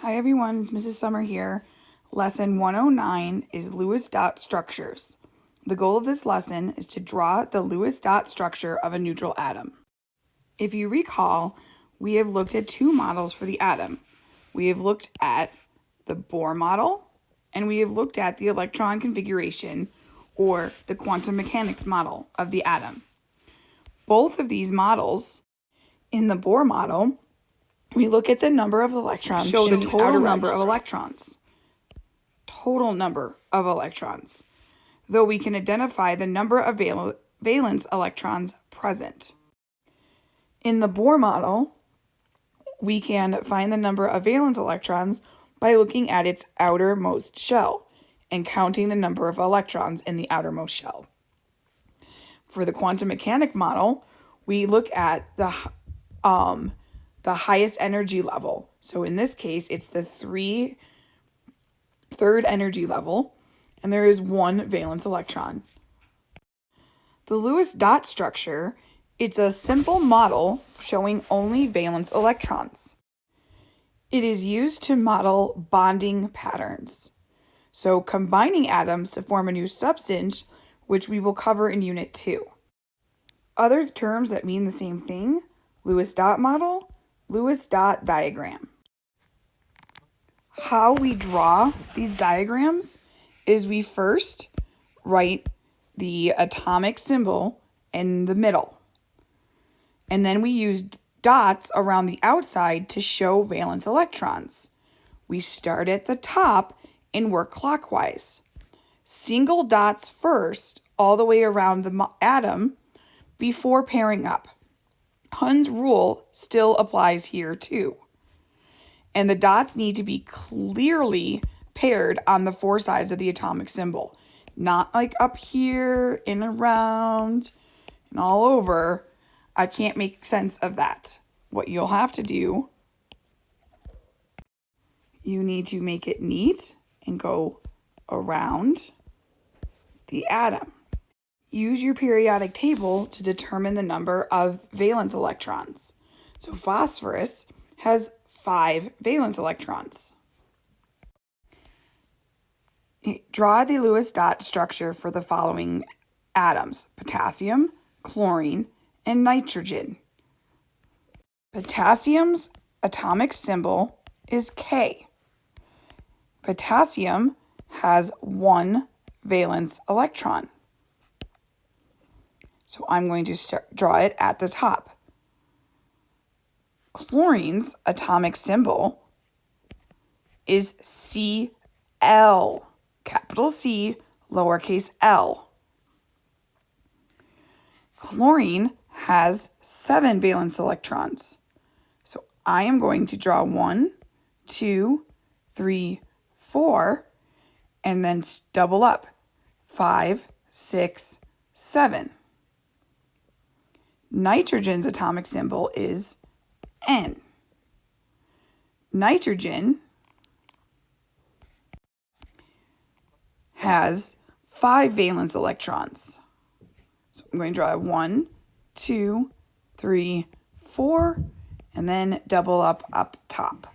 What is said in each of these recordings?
Hi everyone, it's Mrs. Summer here. Lesson 109 is Lewis dot structures. The goal of this lesson is to draw the Lewis dot structure of a neutral atom. If you recall, we have looked at two models for the atom. We have looked at the Bohr model, and we have looked at the electron configuration, or the quantum mechanics model of the atom. Both of these models, in the Bohr model, we look at the number of electrons, show the total number of electrons. Total number of electrons, though we can identify the number of valence electrons present. In the Bohr model, we can find the number of valence electrons by looking at its outermost shell and counting the number of electrons in the outermost shell. For the quantum mechanic model, we look at the highest energy level. So in this case, it's the third energy level, and there is one valence electron. The Lewis dot structure, it's a simple model showing only valence electrons. It is used to model bonding patterns. So combining atoms to form a new substance, which we will cover in Unit 2. Other terms that mean the same thing: Lewis dot model, Lewis dot diagram. How we draw these diagrams is we first write the atomic symbol in the middle, and then we use dots around the outside to show valence electrons. We start at the top and work clockwise. Single dots first all the way around the atom before pairing up. Hund's rule still applies here too. And the dots need to be clearly paired on the four sides of the atomic symbol. Not like up here and around and all over. I can't make sense of that. What you'll have to do, you need to make it neat and go around the atom. Use your periodic table to determine the number of valence electrons. So phosphorus has 5 valence electrons. Draw the Lewis dot structure for the following atoms: potassium, chlorine, and nitrogen. Potassium's atomic symbol is K. Potassium has 1 valence electron. So I'm going to draw it at the top. Chlorine's atomic symbol is Cl, capital C, lowercase l. Chlorine has 7 valence electrons. So I am going to draw 1, 2, 3, 4, and then double up. 5, 6, 7. Nitrogen's atomic symbol is N. Nitrogen has 5 valence electrons. So I'm going to draw 1, 2, 3, 4, and then double up top.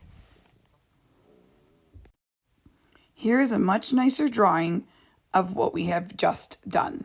Here's a much nicer drawing of what we have just done.